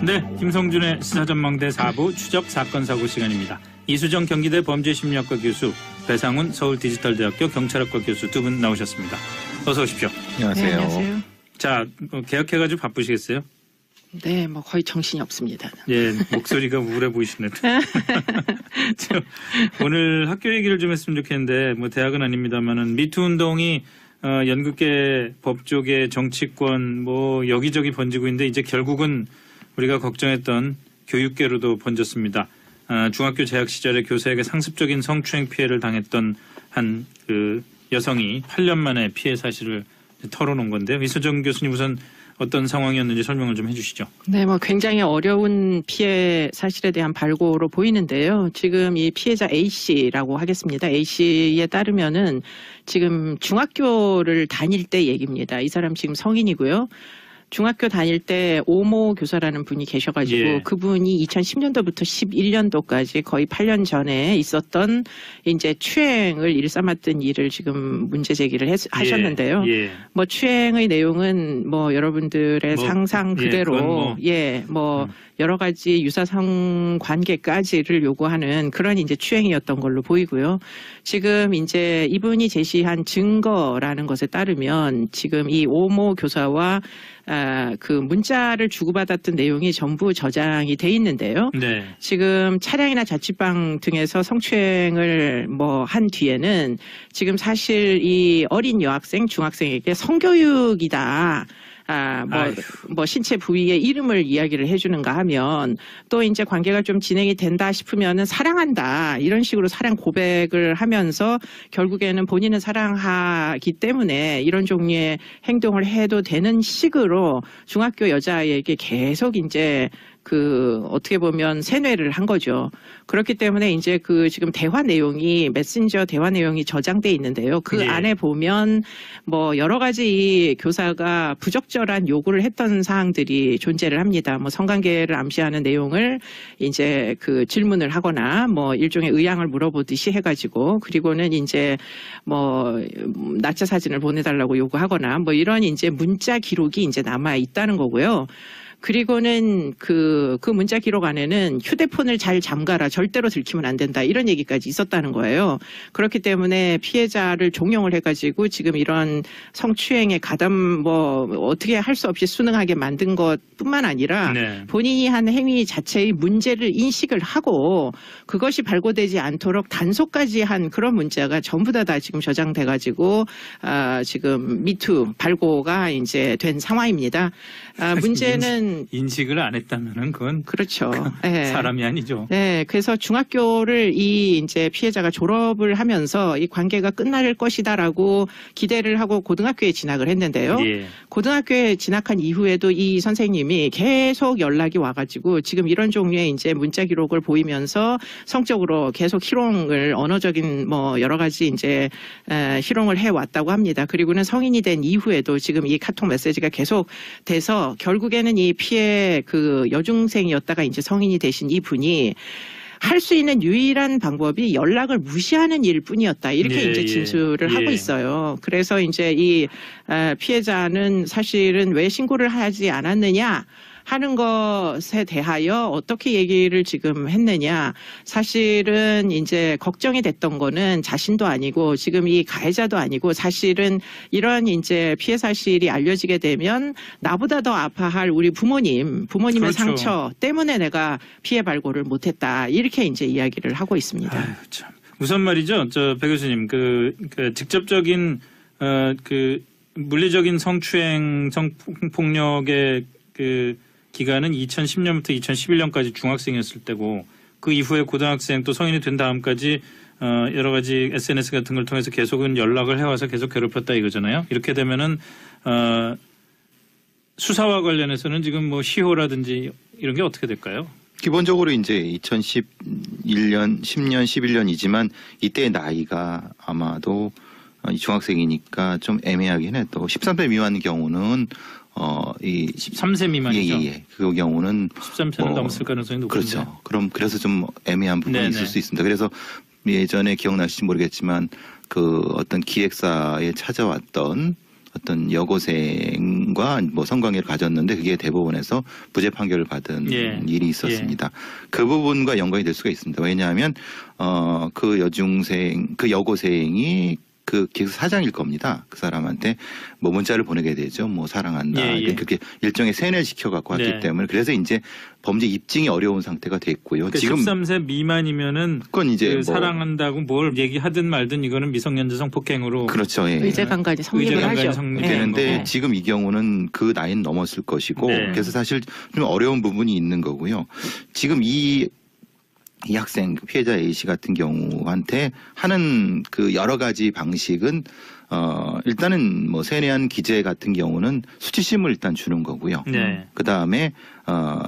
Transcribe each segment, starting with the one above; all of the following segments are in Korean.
네, 김성준의 시사전망대 4부 추적 사건 사고 시간입니다. 이수정 경기대 범죄심리학과 교수, 배상훈 서울디지털대학교 경찰학과 교수 두 분 나오셨습니다. 어서 오십시오. 안녕하세요. 네, 안녕하세요. 자, 개학해가지고 바쁘시겠어요? 네, 뭐 거의 정신이 없습니다. 예, 목소리가 우울해 보이시네. 오늘 학교 얘기를 좀 했으면 좋겠는데, 뭐 대학은 아닙니다만은 미투 운동이 연극계, 법조계, 정치권 뭐 여기저기 번지고 있는데 이제 결국은 우리가 걱정했던 교육계로도 번졌습니다. 중학교 재학 시절에 교사에게 상습적인 성추행 피해를 당했던 한 그 여성이 8년 만에 피해 사실을 털어놓은 건데요. 이수정 교수님 우선 어떤 상황이었는지 설명을 좀 해주시죠. 네, 뭐 굉장히 어려운 피해 사실에 대한 발고로 보이는데요. 지금 이 피해자 A 씨라고 하겠습니다. A 씨에 따르면은 지금 중학교를 다닐 때 얘기입니다. 이 사람 지금 성인이고요. 중학교 다닐 때 오모 교사라는 분이 계셔가지고 예. 그분이 2010년도부터 11년도까지 거의 8년 전에 있었던 이제 추행을 일삼았던 일을 지금 문제 제기를 하셨는데요. 예. 뭐 추행의 내용은 뭐 여러분들의 뭐, 상상 그대로 여러 가지 유사성 관계까지를 요구하는 그런 이제 추행이었던 걸로 보이고요. 지금 이제 이분이 제시한 증거라는 것에 따르면 지금 이 오모 교사와 그 문자를 주고받았던 내용이 전부 저장이 돼 있는데요. 네. 지금 차량이나 자취방 등에서 성추행을 뭐 한 뒤에는 지금 사실 이 어린 여학생, 중학생에게 성교육이다. 뭐 신체 부위의 이름을 이야기를 해주는가 하면 또 이제 관계가 좀 진행이 된다 싶으면은 사랑한다 이런 식으로 사랑 고백을 하면서 결국에는 본인은 사랑하기 때문에 이런 종류의 행동을 해도 되는 식으로 중학교 여자아이에게 계속 이제 그 어떻게 보면 세뇌를 한 거죠. 그렇기 때문에 이제 그 지금 대화 내용이 메신저 대화 내용이 저장돼 있는데요. 그 예. 안에 보면 뭐 여러 가지 이 교사가 부적절한 요구를 했던 사항들이 존재를 합니다. 뭐 성관계를 암시하는 내용을 이제 그 질문을 하거나 뭐 일종의 의향을 물어보듯이 해가지고 그리고는 이제 뭐 낙차 사진을 보내달라고 요구하거나 뭐 이런 이제 문자 기록이 이제 남아 있다는 거고요. 그리고는 그 문자 기록 안에는 휴대폰을 잘 잠가라, 절대로 들키면 안 된다 이런 얘기까지 있었다는 거예요. 그렇기 때문에 피해자를 종용을 해가지고 지금 이런 성추행에 가담 뭐 어떻게 할 수 없이 순응하게 만든 것뿐만 아니라 네. 본인이 한 행위 자체의 문제를 인식을 하고 그것이 발고되지 않도록 단속까지 한 그런 문자가 전부 다 지금 저장돼가지고 지금 미투 발고가 이제 된 상황입니다. 문제는 인식을 안 했다면은 그건 그렇죠. 네. 사람이 아니죠. 네, 그래서 중학교를 이 이제 피해자가 졸업을 하면서 이 관계가 끝날 것이다라고 기대를 하고 고등학교에 진학을 했는데요. 예. 고등학교에 진학한 이후에도 이 선생님이 계속 연락이 와가지고 지금 이런 종류의 이제 문자 기록을 보이면서 성적으로 계속 희롱을 언어적인 뭐 여러 가지 이제 희롱을 해 왔다고 합니다. 그리고는 성인이 된 이후에도 지금 이 카톡 메시지가 계속 돼서 결국에는 이 피해 그 여중생이었다가 이제 성인이 되신 이 분이 할 수 있는 유일한 방법이 연락을 무시하는 일뿐이었다. 이렇게 예, 이제 진술을 하고 있어요. 그래서 이제 이 피해자는 사실은 왜 신고를 하지 않았느냐 하는 것에 대하여 어떻게 얘기를 지금 했느냐. 사실은 이제 걱정이 됐던 거는 자신도 아니고 지금 이 가해자도 아니고 사실은 이런 이제 피해 사실이 알려지게 되면 나보다 더 아파할 우리 부모님의 그렇죠. 상처 때문에 내가 피해 발고를 못했다. 이렇게 이제 이야기를 하고 있습니다. 아유, 참. 우선 말이죠. 배 교수님, 그 직접적인 그 물리적인 성추행, 성폭력의 그 기간은 2010년부터 2011년까지 중학생이었을 때고 그 이후에 고등학생 또 성인이 된 다음까지 여러 가지 SNS 같은 걸 통해서 계속은 연락을 해와서 계속 괴롭혔다 이거잖아요. 이렇게 되면은 수사와 관련해서는 지금 뭐 시효라든지 이런 게 어떻게 될까요? 기본적으로 이제 2011년, 10년, 11년이지만 이때의 나이가 아마도 이 중학생이니까 좀 애매하긴 해. 또 13세 미만 경우는 이 13세 미만이죠. 예. 그 경우는 13세는 넘었을 가능성이 높은데. 그렇죠. 그럼 그래서 좀 애매한 부분이 네네. 있을 수 있습니다. 그래서 예전에 기억나실지 모르겠지만 그 어떤 기획사에 찾아왔던 어떤 여고생과 뭐 성관계를 가졌는데 그게 대법원에서 부재 판결을 받은 예. 일이 있었습니다. 그 부분과 연관이 될 수가 있습니다. 왜냐하면 그 여고생이 그 기획사 사장일 겁니다. 그 사람한테 뭐 문자를 보내게 되죠. 뭐 사랑한다. 예. 그렇게 일종의 세뇌를 시켜갖고 왔기 네. 때문에 그래서 이제 범죄 입증이 어려운 상태가 됐고요. 그러니까 지금 13세 미만이면은 그건 이제 그 뭐 사랑한다고 뭘 얘기하든 말든 이거는 미성년자 성폭행으로 그렇죠. 예. 의제강간이 성립을 의제강간이 하죠. 성립이 되는데 되는 거고. 지금 이 경우는 그 나이는 넘었을 것이고 네. 그래서 사실 좀 어려운 부분이 있는 거고요. 지금 이 학생 피해자 A 씨 같은 경우한테 하는 그 여러 가지 방식은 일단은 뭐 세뇌한 기재 같은 경우는 수치심을 일단 주는 거고요. 네. 그 다음에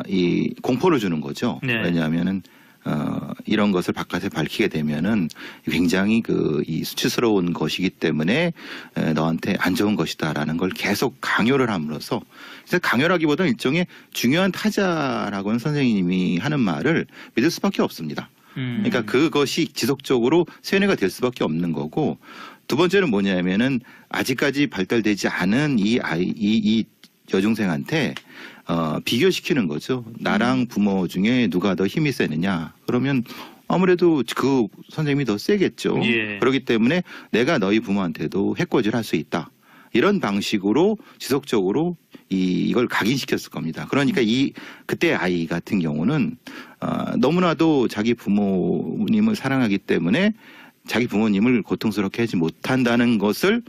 이 공포를 주는 거죠. 네. 왜냐하면은 이런 것을 바깥에 밝히게 되면은 굉장히 이 수치스러운 것이기 때문에 너한테 안 좋은 것이다라는 걸 계속 강요를 함으로써 그래서 강요라기보다는 일종의 중요한 타자라고는 선생님이 하는 말을 믿을 수밖에 없습니다. 그러니까 그것이 지속적으로 세뇌가 될 수밖에 없는 거고 두 번째는 뭐냐면은 아직까지 발달되지 않은 이 여중생한테 비교시키는 거죠. 나랑 부모 중에 누가 더 힘이 세느냐. 그러면 아무래도 그 선생님이 더 세겠죠. 예. 그렇기 때문에 내가 너희 부모한테도 해코지를 할 수 있다. 이런 방식으로 지속적으로 이걸 각인시켰을 겁니다. 그러니까 그때 아이 같은 경우는 너무나도 자기 부모님을 사랑하기 때문에 자기 부모님을 고통스럽게 하지 못한다는 것을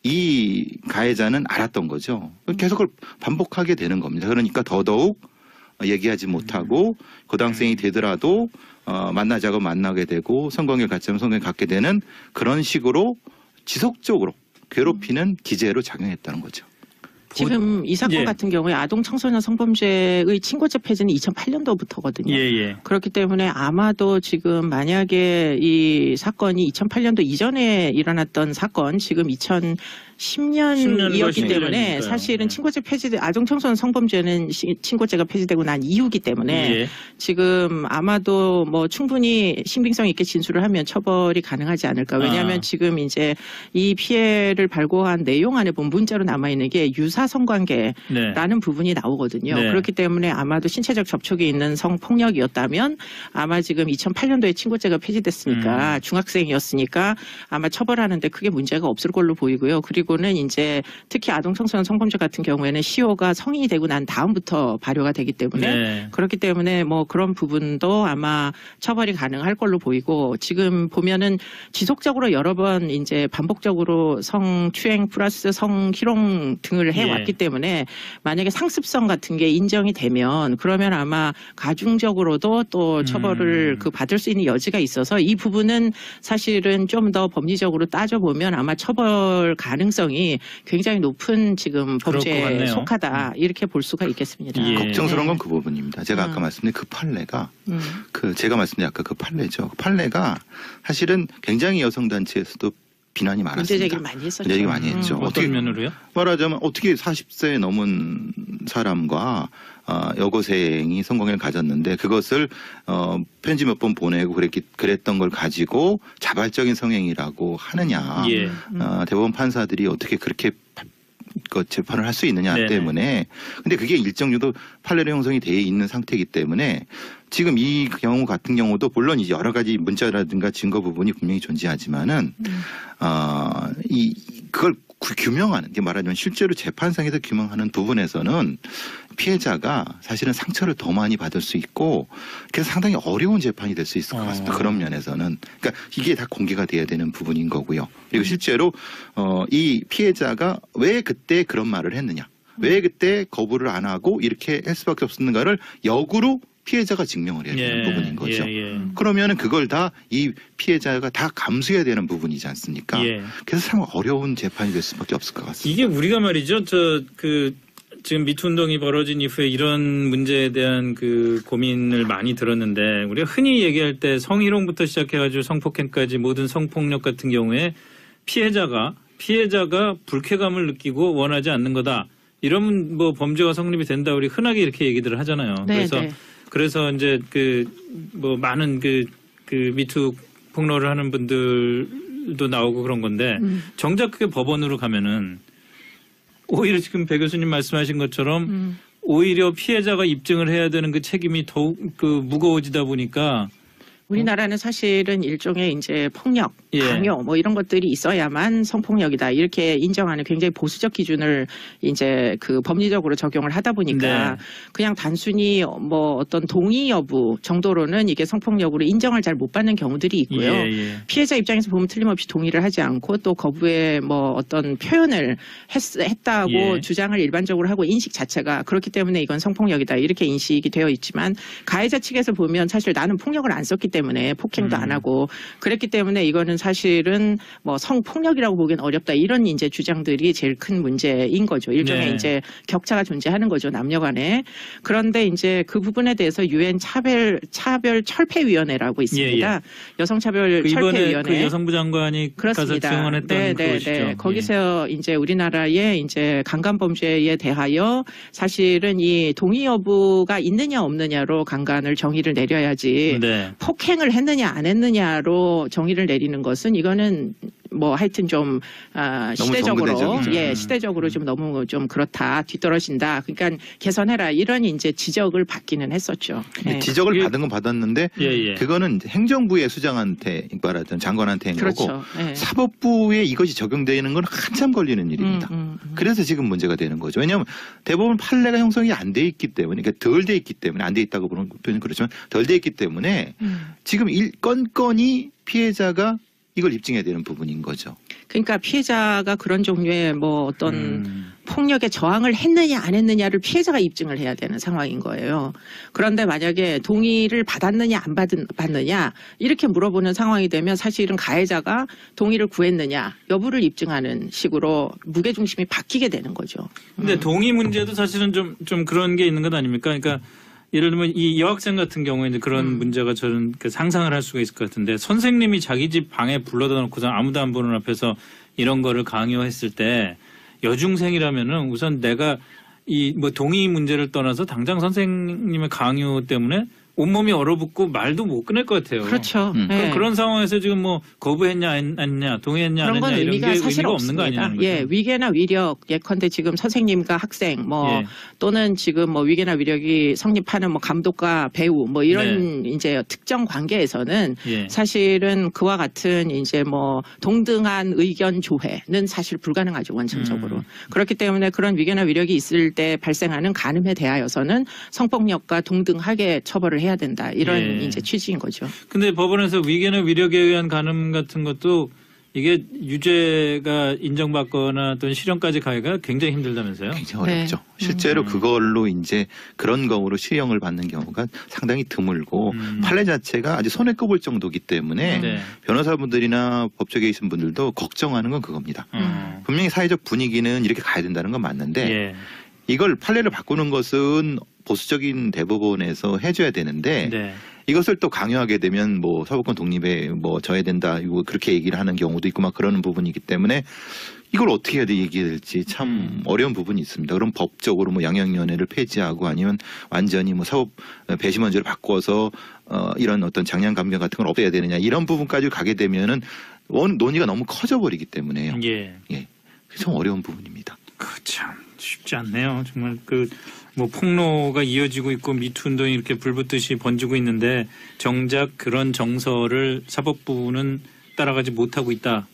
이 가해자는 알았던 거죠. 계속 그걸 반복하게 되는 겁니다. 그러니까 더더욱 얘기하지 못하고 고등학생이 되더라도 만나자고 만나게 되고 성관계를 갖자면 성관계를 갖게 되는 그런 식으로 지속적으로 괴롭히는 기제로 작용했다는 거죠. 지금 이 사건 예. 같은 경우에 아동 청소년 성범죄의 친고죄 폐지는 2008년도부터거든요. 예. 그렇기 때문에 아마도 지금 만약에 이 사건이 2008년도 이전에 일어났던 사건, 지금 2010년이었기 때문에 11년이니까요. 사실은 친고죄 폐지돼 아동 청소년 성범죄는 친고죄가 폐지되고 난 이후기 때문에 예. 지금 아마도 뭐 충분히 신빙성 있게 진술을 하면 처벌이 가능하지 않을까. 왜냐하면 지금 이제 이 피해를 발고한 내용 안에 보면 문자로 남아 있는 게 유사 성관계라는 네. 부분이 나오거든요. 네. 그렇기 때문에 아마도 신체적 접촉이 있는 성폭력이었다면 아마 지금 2008년도에 친고죄가 폐지됐으니까 중학생이었으니까 아마 처벌하는데 크게 문제가 없을 걸로 보이고요. 그리고는 이제 특히 아동 청소년 성범죄 같은 경우에는 시효가 성인이 되고 난 다음부터 발효가 되기 때문에 네. 그렇기 때문에 뭐 그런 부분도 아마 처벌이 가능할 걸로 보이고 지금 보면은 지속적으로 여러 번 이제 반복적으로 성추행 플러스 성희롱 등을 해왔기 때문에 만약에 상습성 같은 게 인정이 되면 그러면 아마 가중적으로도 또 처벌을 받을 수 있는 여지가 있어서 이 부분은 사실은 좀 더 법리적으로 따져보면 아마 처벌 가능성이 굉장히 높은 지금 그럴 것 범죄에 같네요. 속하다 이렇게 볼 수가 있겠습니다. 예. 걱정스러운 건 그 부분입니다. 제가 아까 말씀드린 그 판례가 제가 말씀드린 아까 그 판례죠. 그 판례가 사실은 굉장히 여성단체에서도 비난이 많았습니다. 문제 제기를 많이 했었죠. 문제 제기 많이 했죠. 어떤 면으로요? 말하자면 어떻게 40세 넘은 사람과 여고생이 성관계를 가졌는데 그것을 편지 몇 번 보내고 그랬던 걸 가지고 자발적인 성행위라고 하느냐. 예. 대법원 판사들이 어떻게 그렇게 재판을 할 수 있느냐 네네. 때문에 근데 그게 일정 정도 판례로 형성이 돼 있는 상태이기 때문에 지금 이 경우 같은 경우도 물론 이제 여러 가지 문자라든가 증거 부분이 분명히 존재하지만은 그걸 규명하는 게 말하자면 실제로 재판상에서 규명하는 부분에서는 피해자가 사실은 상처를 더 많이 받을 수 있고 그래서 상당히 어려운 재판이 될 수 있을 것 같습니다. 그런 면에서는 그러니까 이게 다 공개가 돼야 되는 부분인 거고요. 그리고 실제로 이 피해자가 왜 그때 그런 말을 했느냐, 왜 그때 거부를 안 하고 이렇게 할 수밖에 없었는가를 역으로 피해자가 증명을 해야 되는 부분인 거죠. 그러면은 그걸 다 이 피해자가 다 감수해야 되는 부분이지 않습니까? 그래서 참 어려운 재판이 될 수밖에 없을 것 같습니다. 이게 우리가 말이죠. 지금 미투 운동이 벌어진 이후에 이런 문제에 대한 그 고민을 많이 들었는데 우리가 흔히 얘기할 때 성희롱부터 시작해가지고 성폭행까지 모든 성폭력 같은 경우에 피해자가 불쾌감을 느끼고 원하지 않는 거다. 이런 뭐 범죄가 성립이 된다. 우리 흔하게 이렇게 얘기들을 하잖아요. 네, 그래서 이제 뭐 많은 그 미투 폭로를 하는 분들도 나오고 그런 건데 정작 그게 법원으로 가면은 오히려 지금 배 교수님 말씀하신 것처럼 오히려 피해자가 입증을 해야 되는 그 책임이 더욱 무거워지다 보니까 우리나라는 사실은 일종의 이제 폭력, 예. 강요 뭐 이런 것들이 있어야만 성폭력이다 이렇게 인정하는 굉장히 보수적 기준을 이제 그 법리적으로 적용을 하다 보니까 네. 그냥 단순히 뭐 어떤 동의 여부 정도로는 이게 성폭력으로 인정을 잘 못 받는 경우들이 있고요. 예. 피해자 입장에서 보면 틀림없이 동의를 하지 않고 또 거부의 뭐 어떤 표현을 했다고 예. 주장을 일반적으로 하고 인식 자체가 그렇기 때문에 이건 성폭력이다 이렇게 인식이 되어 있지만 가해자 측에서 보면 사실 나는 폭력을 안 썼기 때문에 폭행도 안 하고 그랬기 때문에 이거는 사실은 뭐 성폭력이라고 보기엔 어렵다 이런 이제 주장들이 제일 큰 문제인 거죠. 일종의 네. 이제 격차가 존재하는 거죠. 남녀 간에. 그런데 이제 그 부분에 대해서 유엔 차별 철폐위원회라고 있습니다. 예. 여성차별 이번에 철폐위원회. 그 여성부 장관이 가서 그렇습니다. 증언했던 그것이죠. 예. 거기서 이제 우리나라의 이제 강간 범죄에 대하여 사실은 이 동의 여부가 있느냐 없느냐로 강간을 정의를 내려야지 네. 폭행을 했느냐 안 했느냐로 정의를 내리는 것은 이거는 뭐 하여튼 좀 시대적으로 정부대적이죠. 시대적으로 좀 너무 좀 그렇다 뒤떨어진다. 그러니까 개선해라 이런 이제 지적을 받기는 했었죠. 네. 지적을 받은 건 받았는데 예. 그거는 행정부의 수장한테 말하자면 장관한테 한 거고 그렇죠. 네. 사법부에 이것이 적용되는 건 한참 걸리는 일입니다. 그래서 지금 문제가 되는 거죠. 왜냐하면 대법원 판례가 형성이 안 돼 있기 때문에 그러니까 덜 돼 있기 때문에 안 돼 있다고 보는 표현은 그렇지만 덜 돼 있기 때문에 지금 건건이 피해자가 이걸 입증해야 되는 부분인 거죠. 그러니까 피해자가 그런 종류의 뭐 어떤 폭력에 저항을 했느냐 안 했느냐를 피해자가 입증을 해야 되는 상황인 거예요. 그런데 만약에 동의를 받았느냐 안 받느냐 이렇게 물어보는 상황이 되면 사실은 가해자가 동의를 구했느냐 여부를 입증하는 식으로 무게중심이 바뀌게 되는 거죠. 근데 동의 문제도 사실은 좀 그런 게 있는 것 아닙니까? 그러니까 예를 들면 이 여학생 같은 경우에 이제 그런 문제가 저는 상상을 할 수가 있을 것 같은데 선생님이 자기 집 방에 불러다 놓고서 아무도 안 보는 앞에서 이런 거를 강요했을 때 여중생이라면은 우선 내가 이 뭐 동의 문제를 떠나서 당장 선생님의 강요 때문에 온몸이 얼어붙고 말도 못 꺼낼 것 같아요. 그렇죠. 그럼 그런 상황에서 지금 뭐 거부했냐 안 했냐 동의했냐 안 그런 건 했냐 이런 의미가 게 사실 의미가 없는 거 없습니다. 아니냐는 거죠. 예, 위계나 위력 예컨대 지금 선생님과 학생 뭐 예. 또는 지금 뭐 위계나 위력이 성립하는 뭐 감독과 배우 뭐 이런 이제 특정 관계에서는 예. 사실은 그와 같은 이제 뭐 동등한 의견 조회는 사실 불가능하죠 원천적으로. 그렇기 때문에 그런 위계나 위력이 있을 때 발생하는 간음에 대하여서는 성폭력과 동등하게 처벌을 해야 된다 이런 예. 이제 취지인 거죠. 근데 법원에서 위계나 위력에 의한 간음 같은 것도 이게 유죄가 인정받거나 또는 실형까지 가기가 굉장히 힘들다면서요? 굉장히 어렵죠. 실제로 그걸로 이제 그런 거로 실형을 받는 경우가 상당히 드물고 판례 자체가 아주 손에 꼽을 정도이기 때문에 네. 변호사분들이나 법조계에 있는 분들도 걱정하는 건 그겁니다. 분명히 사회적 분위기는 이렇게 가야 된다는 건 맞는데 예. 이걸 판례를 바꾸는 것은 보수적인 대법원에서 해줘야 되는데 네. 이것을 또 강요하게 되면 뭐 사법권 독립에 뭐 져야 된다 이거 그렇게 얘기를 하는 경우도 있고 막 그러는 부분이기 때문에 이걸 어떻게 해야 될지 참 어려운 부분이 있습니다. 그럼 법적으로 뭐 양형위원회를 폐지하고 아니면 완전히 뭐 사법 배심원제를 바꿔서 이런 어떤 장량 감경 같은 걸 없애야 되느냐 이런 부분까지 가게 되면은 논의가 너무 커져 버리기 때문에요. 예. 예, 좀 어려운 부분입니다. 참 쉽지 않네요. 정말 뭐 폭로가 이어지고 있고 미투 운동이 이렇게 불붙듯이 번지고 있는데 정작 그런 정서를 사법부는 따라가지 못하고 있다.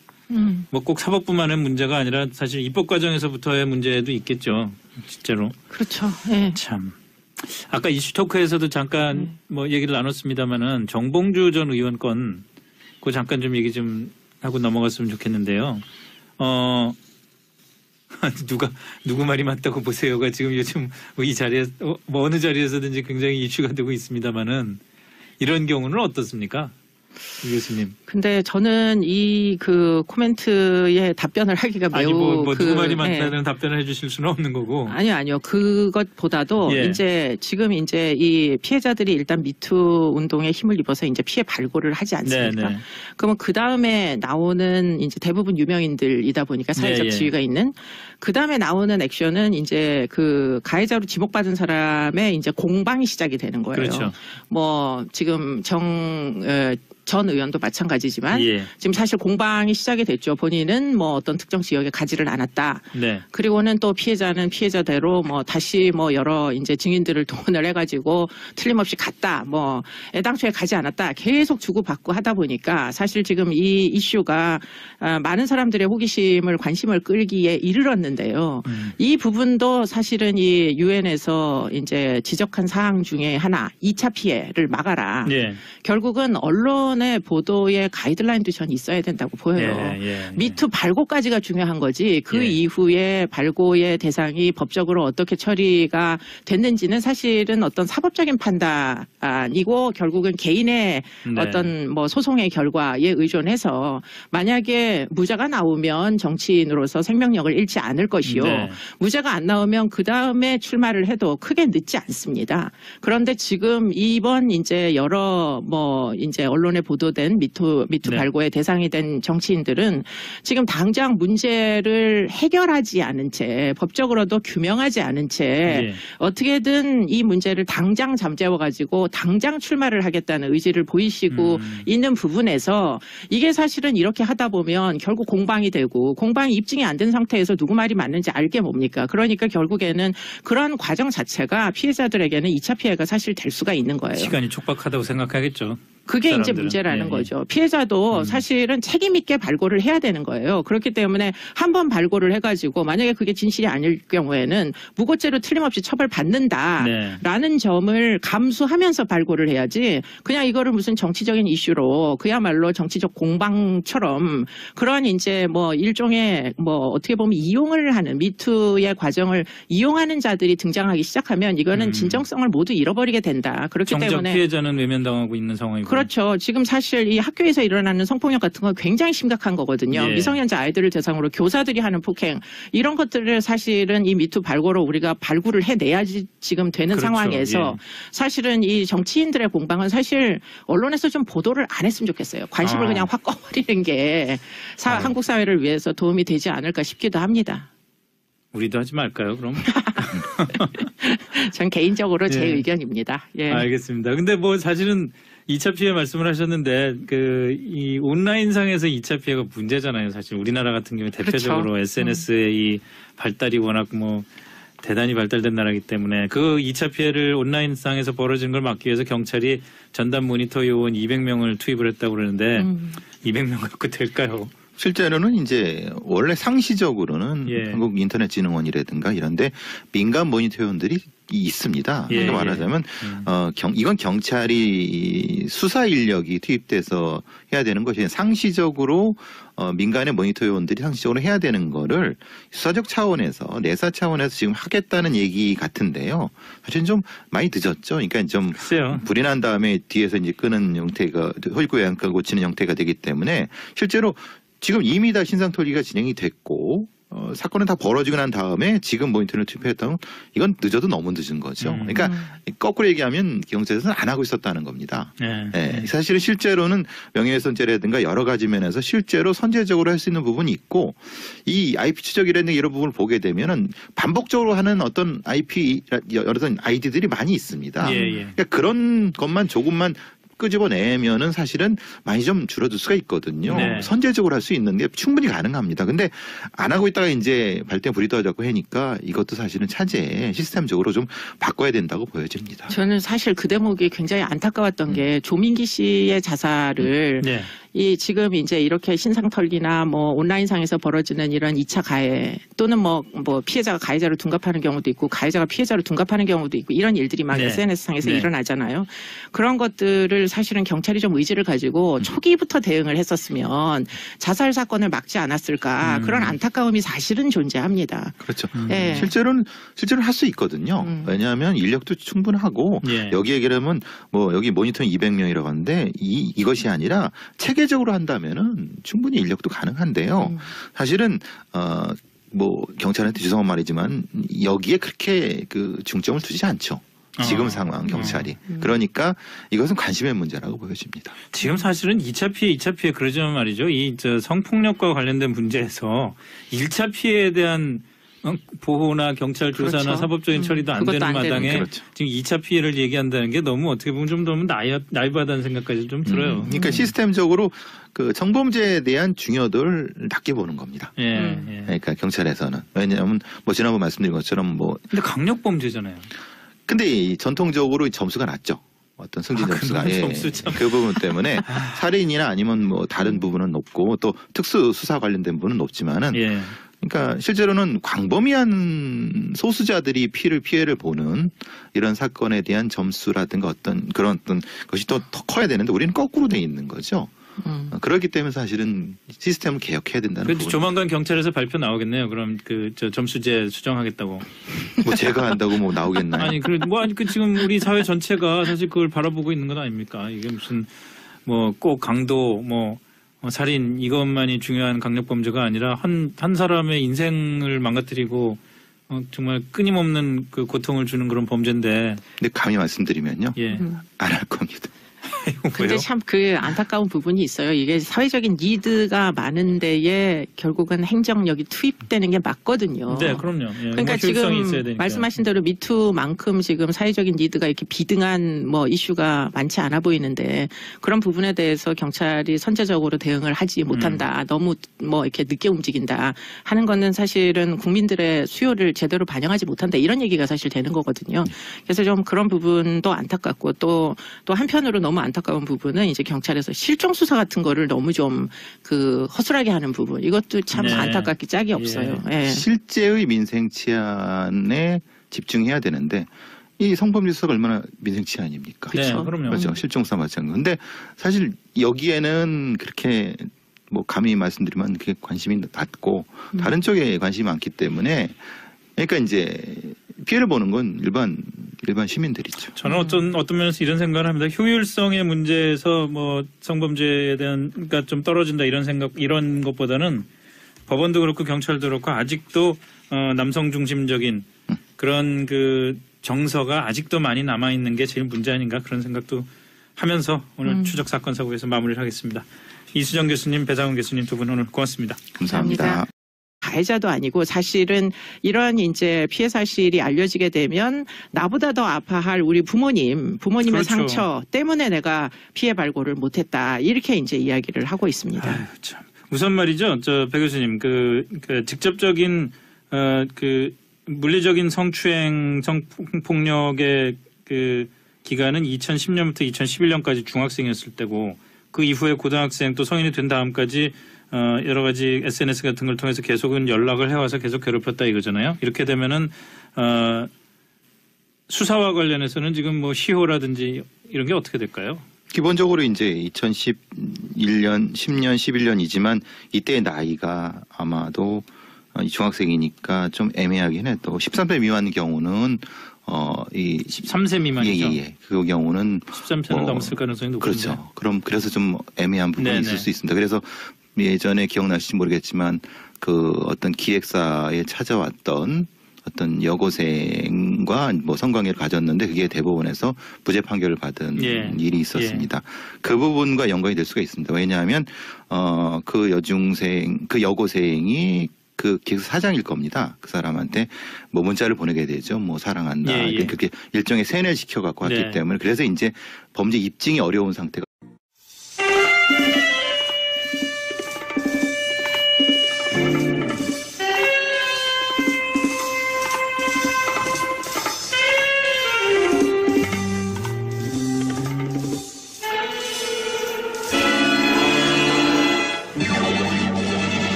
뭐 꼭 사법부만의 문제가 아니라 사실 입법 과정에서부터의 문제도 있겠죠. 진짜로. 그렇죠. 예. 참. 아까 이슈 토크에서도 잠깐 뭐 얘기를 나눴습니다마는 정봉주 전 의원 건 그거 잠깐 좀 얘기 좀 하고 넘어갔으면 좋겠는데요. 누구 말이 맞다고 보세요가 지금 요즘 이 자리에 뭐 어느 자리에서든지 굉장히 이슈가 되고 있습니다만은 이런 경우는 어떻습니까? 이 교수님. 근데 저는 이 그 코멘트에 답변을 하기가 매우 아니 뭐 누구 말이 예. 많다는 답변을 해주실 수는 없는 거고. 아니요. 그것보다도 예. 이제 지금 이제 이 피해자들이 일단 미투 운동에 힘을 입어서 이제 피해 발굴을 하지 않습니까? 네. 그러면 그 다음에 나오는 이제 대부분 유명인들이다 보니까 사회적 예. 지위가 있는 그 다음에 나오는 액션은 이제 그 가해자로 지목받은 사람의 이제 공방이 시작이 되는 거예요. 그렇죠. 뭐 지금 전 의원도 마찬가지지만 예. 지금 사실 공방이 시작이 됐죠. 본인은 뭐 어떤 특정 지역에 가지를 않았다. 네. 그리고는 또 피해자는 피해자대로 뭐 다시 뭐 여러 이제 증인들을 동원을 해가지고 틀림없이 갔다. 뭐 애당초에 가지 않았다. 계속 주고받고 하다 보니까 사실 지금 이 이슈가 많은 사람들의 호기심을 관심을 끌기에 이르렀는데요. 이 부분도 사실은 이 유엔에서 이제 지적한 사항 중에 하나 2차 피해를 막아라. 예. 결국은 언론의 보도의 가이드라인도 전 있어야 된다고 보여요. 예. 미투 발고까지가 중요한 거지 그 예. 이후에 발고의 대상이 법적으로 어떻게 처리가 됐는지는 사실은 어떤 사법적인 판단이고 결국은 개인의 네. 어떤 뭐 소송의 결과에 의존해서 만약에 무죄가 나오면 정치인으로서 생명력을 잃지 않을 것이요. 네. 무죄가 안 나오면 그 다음에 출마를 해도 크게 늦지 않습니다. 그런데 지금 이번 이제 여러 뭐 이제 언론에 보도된 미투 네. 발고의 대상이 된 정치인들은 지금 당장 문제를 해결하지 않은 채 법적으로도 규명하지 않은 채 예. 어떻게든 이 문제를 당장 잠재워 가지고 당장 출마를 하겠다는 의지를 보이시고 있는 부분에서 이게 사실은 이렇게 하다 보면 결국 공방이 되고 공방이 입증이 안 된 상태에서 누구 말이 맞는지 알게 뭡니까? 그러니까 결국에는 그런 과정 자체가 피해자들에게는 2차 피해가 사실 될 수가 있는 거예요. 시간이 촉박하다고 생각하겠죠. 그게 이제 사람들은. 문제라는 예. 거죠. 피해자도 사실은 책임 있게 발고를 해야 되는 거예요. 그렇기 때문에 한 번 발고를 해가지고 만약에 그게 진실이 아닐 경우에는 무고죄로 틀림없이 처벌받는다라는 네. 점을 감수하면서 발고를 해야지 그냥 이거를 무슨 정치적인 이슈로 그야말로 정치적 공방처럼 그런 이제 뭐 일종의 뭐 어떻게 보면 이용을 하는 미투의 과정을 이용하는 자들이 등장하기 시작하면 이거는 진정성을 모두 잃어버리게 된다. 그렇기 정작 때문에 피해자는 외면당하고 있는 상황이고. 그렇죠. 지금 사실 이 학교에서 일어나는 성폭력 같은 건 굉장히 심각한 거거든요. 예. 미성년자 아이들을 대상으로 교사들이 하는 폭행 이런 것들을 사실은 이 미투 발고로 우리가 발굴을 해내야지 지금 되는 그렇죠. 상황에서 예. 사실은 이 정치인들의 공방은 사실 언론에서 좀 보도를 안 했으면 좋겠어요. 관심을 그냥 확 꺼버리는 게 한국 사회를 위해서 도움이 되지 않을까 싶기도 합니다. 우리도 하지 말까요, 그럼? 전 개인적으로 제 예. 의견입니다. 예. 알겠습니다. 근데 뭐 사실은 2차 피해 말씀을 하셨는데 이 온라인상에서 2차 피해가 문제잖아요. 사실 우리나라 같은 경우에 대표적으로 그렇죠. SNS의 이 발달이 워낙 뭐 대단히 발달된 나라이기 때문에 그 2차 피해를 온라인상에서 벌어진 걸 막기 위해서 경찰이 전담 모니터 요원 200명을 투입을 했다고 그러는데 200명 갖고 될까요? 실제로는 이제 원래 상시적으로는 예. 한국인터넷진흥원이라든가 이런데 민간 모니터 요원들이 있습니다. 예, 그러니까 말하자면 이건 경찰이 수사 인력이 투입돼서 해야 되는 것이 상시적으로 민간의 모니터 요원들이 상시적으로 해야 되는 거를 수사적 차원에서 내사 차원에서 지금 하겠다는 얘기 같은데요. 사실 좀 많이 늦었죠. 그러니까 좀 글쎄요. 불이 난 다음에 뒤에서 이제 끄는 형태가 홀고 양가 고치는 형태가 되기 때문에 실제로 지금 이미 다 신상털기가 진행이 됐고 사건은 다 벌어지고 난 다음에 지금 모니터를 투입했다면 이건 늦어도 너무 늦은 거죠. 그러니까 거꾸로 얘기하면 경찰에서는 안 하고 있었다는 겁니다. 네. 사실은 실제로는 명예훼손죄라든가 여러 가지 면에서 실제로 선제적으로 할 수 있는 부분이 있고 이 IP 추적이라든가 이런 부분을 보게 되면은 반복적으로 하는 어떤 IP 여러 아이디들이 많이 있습니다. 그러니까 그런 것만 조금만 끄집어내면은 사실은 많이 좀 줄어들 수가 있거든요. 네. 선제적으로 할 수 있는 게 충분히 가능합니다. 근데 안 하고 있다가 이제 발등 불이 떠졌고 하니까 이것도 사실은 차제 시스템적으로 좀 바꿔야 된다고 보여집니다. 저는 사실 그 대목이 굉장히 안타까웠던 게 조민기 씨의 자살을 이 지금 이제 이렇게 신상털기나 뭐 온라인상에서 벌어지는 이런 2차 가해 또는 뭐 피해자가 가해자를 둔갑하는 경우도 있고 가해자가 피해자를 둔갑하는 경우도 있고 이런 일들이 막 네. SNS상에서 네. 일어나잖아요. 그런 것들을 사실은 경찰이 좀 의지를 가지고 초기부터 대응을 했었으면 자살 사건을 막지 않았을까 그런 안타까움이 사실은 존재합니다. 그렇죠. 네. 실제로는 할 수 있거든요. 왜냐하면 인력도 충분하고 예. 여기 얘기를 하면 뭐 여기 모니터링 200명이라고 하는데 이것이 아니라 체계적으로 한다면은 충분히 인력도 가능한데요. 사실은 뭐 경찰한테 죄송한 말이지만 여기에 그렇게 그 중점을 두지 않죠. 지금 상황 경찰이. 그러니까 이것은 관심의 문제라고 보여집니다. 지금 사실은 2차 피해 그러지만 말이죠. 이 성폭력과 관련된 문제에서 1차 피해에 대한 보호나 경찰 조사나 그렇죠. 사법적인 처리도 안 그것도 되는 안 마당에 되는 그렇죠. 지금 2차 피해를 얘기한다는 게 너무 어떻게 보면 좀 너무 나이브하다는 생각까지 좀 들어요. 그러니까 시스템적으로 그 성범죄에 대한 중요도를 낮게 보는 겁니다. 예, 예. 그러니까 경찰에서는 왜냐하면 뭐 지난번 말씀드린 것처럼 뭐 근데 강력범죄잖아요. 근데 이 전통적으로 점수가 낮죠. 어떤 승진 점수가 그건 점수 참. 그 부분 때문에 살인이나 아니면 뭐 다른 부분은 높고 또 특수 수사 관련된 부분은 높지만은 예. 그러니까 실제로는 광범위한 소수자들이 피해를 보는 이런 사건에 대한 점수라든가 어떤 것이 더 커야 되는데 우리는 거꾸로 돼 있는 거죠. 그렇기 때문에 사실은 시스템을 개혁해야 된다는 그래도 부분. 조만간 경찰에서 발표 나오겠네요. 그럼 점수제 수정하겠다고. 뭐 제가 한다고 뭐 나오겠나요? 아니 지금 우리 사회 전체가 사실 그걸 바라보고 있는 건 아닙니까? 이게 무슨 뭐 꼭 강도 살인 이것만이 중요한 강력범죄가 아니라 한 사람의 인생을 망가뜨리고 정말 끊임없는 그 고통을 주는 그런 범죄인데. 근데 감히 말씀드리면요. 예. 안 할 겁니다. 근데 참 그 안타까운 부분이 있어요. 이게 사회적인 니드가 많은 데에 결국은 행정력이 투입되는 게 맞거든요. 네, 그럼요. 예, 그러니까 효율성이 있어야 지금 되니까. 말씀하신 대로 미투만큼 지금 사회적인 니드가 이렇게 비등한 뭐 이슈가 많지 않아 보이는데 그런 부분에 대해서 경찰이 선제적으로 대응을 하지 못한다. 너무 뭐 이렇게 늦게 움직인다 하는 거는 사실은 국민들의 수요를 제대로 반영하지 못한다. 이런 얘기가 사실 되는 거거든요. 그래서 좀 그런 부분도 안타깝고 또 한편으로 너무 안타까운 부분은 이제 경찰에서 실종 수사 같은 거를 너무 좀 그 허술하게 하는 부분. 이것도 참 네. 안타깝기 짝이 없어요. 예. 실제의 민생 치안에 집중해야 되는데 이 성범죄 수사가 얼마나 민생 치안입니까? 네, 그럼요. 그렇죠. 실종수사 마찬가지. 근데 사실 여기에는 그렇게 뭐 감히 말씀드리면 그게 관심이 낮고 다른 쪽에 관심이 많기 때문에 그러니까 이제 피해를 보는 건 일반 시민들이죠. 저는 어떤 면에서 이런 생각을 합니다. 효율성의 문제에서 뭐 성범죄에 대한 그러니까 좀 떨어진다 이런 것보다는 법원도 그렇고 경찰도 그렇고 아직도 남성 중심적인 그런 그 정서가 아직도 많이 남아 있는 게 제일 문제 아닌가 그런 생각도 하면서 오늘 추적 사건 사고에서 마무리를 하겠습니다. 이수정 교수님, 배상훈 교수님 두 분 오늘 고맙습니다. 감사합니다. 감사합니다. 가해자도 아니고 사실은 이런 이제 피해 사실이 알려지게 되면 나보다 더 아파할 우리 부모님의 그렇죠. 상처 때문에 내가 피해 발굴을 못했다 이렇게 이제 이야기를 하고 있습니다. 아유, 참. 우선 말이죠, 배 교수님, 그 직접적인 그 물리적인 성추행, 성폭력의 그 기간은 2010년부터 2011년까지 중학생이었을 때고 그 이후에 고등학생 또 성인이 된 다음까지 여러 가지 SNS 같은 걸 통해서 계속은 연락을 해와서 계속 괴롭혔다 이거잖아요. 이렇게 되면은 수사와 관련해서는 지금 뭐 시효라든지 이런 게 어떻게 될까요? 기본적으로 이제 2011년, 10년, 11년이지만 이때의 나이가 아마도 중학생이니까 좀 애매하긴 해. 또 13세 미만 경우는 이 13세 미만이죠. 예. 그 경우는 13세는 넘었을 가능성이 높은데. 그렇죠. 그래서 좀 애매한 부분이 네네. 있을 수 있습니다. 그래서 예전에 기억나실지 모르겠지만 그 어떤 기획사에 찾아왔던 어떤 여고생과 뭐 성관계를 가졌는데 그게 대법원에서 부재 판결을 받은 예. 일이 있었습니다. 그 부분과 연관이 될 수가 있습니다. 왜냐하면 그 여고생이 그 기획사 사장일 겁니다. 그 사람한테 뭐 문자를 보내게 되죠. 뭐 사랑한다. 예. 그렇게 일종의 세뇌 시켜 갖고 왔기 네. 때문에 그래서 이제 범죄 입증이 어려운 상태가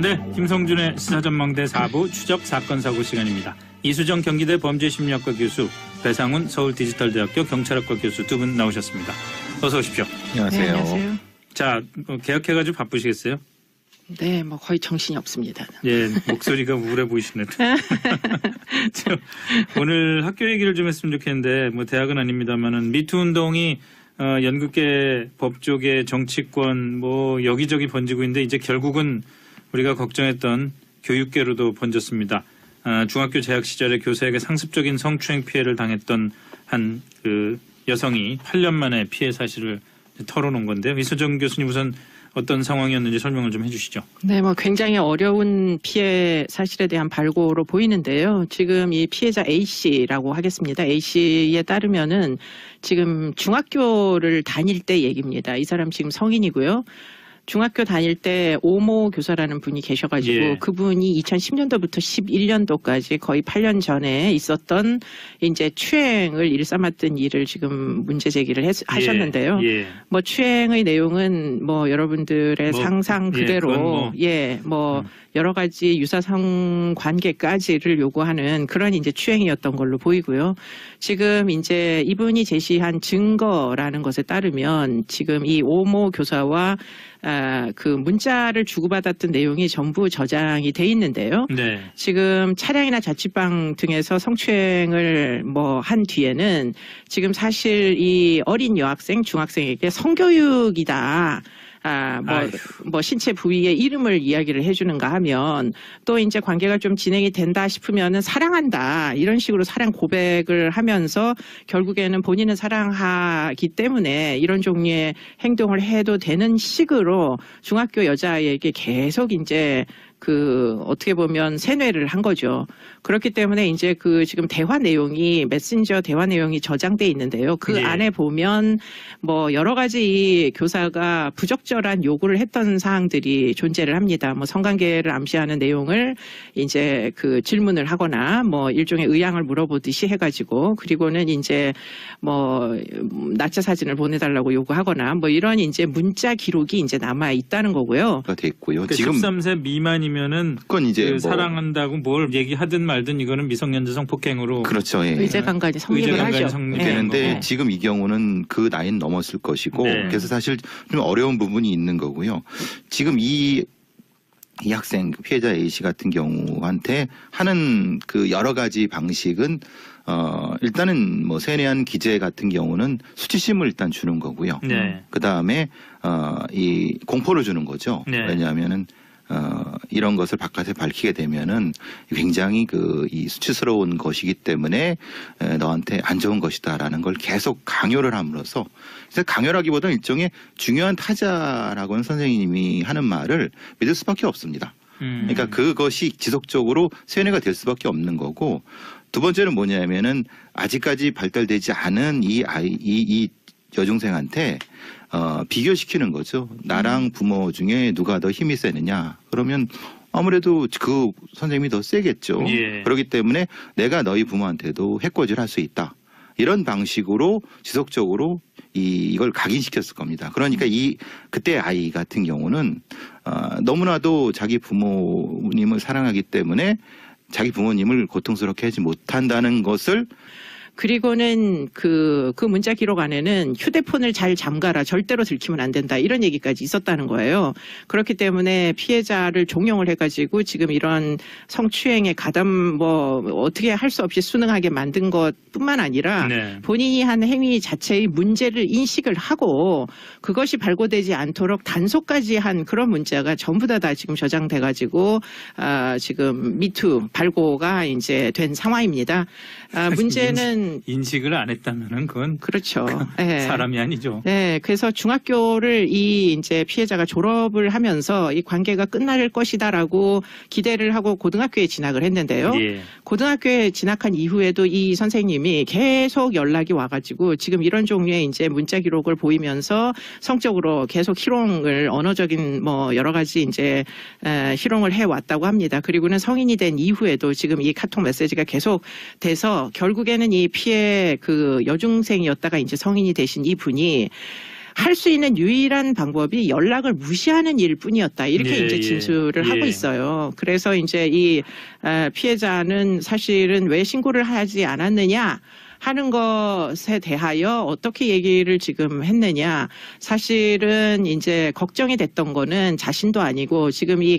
네, 김성준의 시사전망대 4부 추적 사건 사고 시간입니다. 이수정 경기대 범죄심리학과 교수, 배상훈 서울디지털대학교 경찰학과 교수 두 분 나오셨습니다. 어서 오십시오. 안녕하세요. 네, 안녕하세요. 자, 개학해가지고 바쁘시겠어요? 네, 뭐 거의 정신이 없습니다. 예, 목소리가 우울해 보이시네요. 오늘 학교 얘기를 좀 했으면 좋겠는데, 뭐 대학은 아닙니다만은 미투 운동이 연극계, 법조계, 정치권 뭐 여기저기 번지고 있는데 이제 결국은 우리가 걱정했던 교육계로도 번졌습니다. 중학교 재학 시절에 교사에게 상습적인 성추행 피해를 당했던 한 그 여성이 8년 만에 피해 사실을 털어놓은 건데요. 이수정 교수님 우선 어떤 상황이었는지 설명을 좀 해주시죠. 네, 뭐 굉장히 어려운 피해 사실에 대한 발고로 보이는데요. 지금 이 피해자 A 씨라고 하겠습니다. A 씨에 따르면은 지금 중학교를 다닐 때 얘기입니다. 이 사람 지금 성인이고요. 중학교 다닐 때 오모 교사라는 분이 계셔가지고 예. 그분이 2010년도부터 11년도까지 거의 8년 전에 있었던 이제 추행을 일삼았던 일을 지금 문제 제기를 하셨는데요. 예. 뭐 추행의 내용은 뭐 여러분들의 뭐, 상상 예, 그대로 그건 뭐 여러 가지 유사성 관계까지를 요구하는 그런 이제 추행이었던 걸로 보이고요. 지금 이제 이분이 제시한 증거라는 것에 따르면 지금 이 오모 교사와 그 문자를 주고받았던 내용이 전부 저장이 돼 있는데요. 네. 지금 차량이나 자취방 등에서 성추행을 뭐 한 뒤에는 지금 사실 이 어린 여학생, 중학생에게 성교육이다. 뭐 신체 부위의 이름을 이야기를 해주는가 하면 또 이제 관계가 좀 진행이 된다 싶으면은 사랑한다 이런 식으로 사랑 고백을 하면서 결국에는 본인은 사랑하기 때문에 이런 종류의 행동을 해도 되는 식으로 중학교 여자아이에게 계속 이제 그 어떻게 보면 세뇌를 한 거죠. 그렇기 때문에 이제 그 지금 대화 내용이 메신저 대화 내용이 저장돼 있는데요. 그 예. 안에 보면 뭐 여러 가지 이 교사가 부적절한 요구를 했던 사항들이 존재를 합니다. 뭐 성관계를 암시하는 내용을 이제 그 질문을 하거나 뭐 일종의 의향을 물어보듯이 해가지고 그리고는 이제 뭐 낙차 사진을 보내달라고 요구하거나 뭐 이런 이제 문자 기록이 이제 남아 있다는 거고요. 가 됐고요. 그러니까 지금 13세 미만이면은 그건 이제 그 뭐 사랑한다고 뭘 얘기하든 말든 이거는 미성년자 성폭행으로 그렇죠. 예. 의제강간이 성립을 의제강간이 하죠. 성립이 되는데 네. 지금 이 경우는 그 나이는 넘었을 것이고 네. 그래서 사실 좀 어려운 부분이 있는 거고요. 지금 이 학생 피해자 A 씨 같은 경우한테 하는 그 여러 가지 방식은 일단은 뭐 세뇌한 기재 같은 경우는 수치심을 일단 주는 거고요. 네. 그 다음에 이 공포를 주는 거죠. 네. 왜냐하면은 이런 것을 바깥에 밝히게 되면은 굉장히 이 수치스러운 것이기 때문에 너한테 안 좋은 것이다라는 걸 계속 강요를 함으로써 그래서 강요라기보다는 일종의 중요한 타자라고는 선생님이 하는 말을 믿을 수밖에 없습니다. 그러니까 그것이 지속적으로 세뇌가 될 수밖에 없는 거고 두 번째는 뭐냐면은 아직까지 발달되지 않은 이 여중생한테 비교시키는 거죠. 나랑 부모 중에 누가 더 힘이 세느냐. 그러면 아무래도 그 선생님이 더 세겠죠. 예. 그렇기 때문에 내가 너희 부모한테도 해코지를 할 수 있다. 이런 방식으로 지속적으로 이걸 각인시켰을 겁니다. 그러니까 그때 아이 같은 경우는 너무나도 자기 부모님을 사랑하기 때문에 자기 부모님을 고통스럽게 하지 못한다는 것을 그리고는 그 문자 기록 안에는 휴대폰을 잘 잠가라. 절대로 들키면 안 된다. 이런 얘기까지 있었다는 거예요. 그렇기 때문에 피해자를 종용을 해가지고 지금 이런 성추행에 뭐 어떻게 할 수 없이 순응하게 만든 것뿐만 아니라 네. 본인이 한 행위 자체의 문제를 인식을 하고 그것이 발고되지 않도록 단속까지 한 그런 문자가 전부 다 지금 저장돼가지고 지금 미투 발고가 이제 된 상황입니다. 문제는 인식을 안 했다면은 그건 그렇죠. 네. 사람이 아니죠. 네, 그래서 중학교를 이제 피해자가 졸업을 하면서 이 관계가 끝날 것이다라고 기대를 하고 고등학교에 진학을 했는데요. 예. 고등학교에 진학한 이후에도 이 선생님이 계속 연락이 와가지고 지금 이런 종류의 이제 문자 기록을 보이면서 성적으로 계속 희롱을 언어적인 뭐 여러 가지 이제 희롱을 해왔다고 합니다. 그리고는 성인이 된 이후에도 지금 이 카톡 메시지가 계속 돼서 결국에는 이 피해 그 여중생이었다가 이제 성인이 되신 이 분이 할 수 있는 유일한 방법이 연락을 무시하는 일뿐이었다. 이렇게 예, 이제 예. 진술을 하고 예. 있어요. 그래서 이제 이 피해자는 사실은 왜 신고를 하지 않았느냐 하는 것에 대하여 어떻게 얘기를 지금 했느냐. 사실은 이제 걱정이 됐던 거는 자신도 아니고 지금 이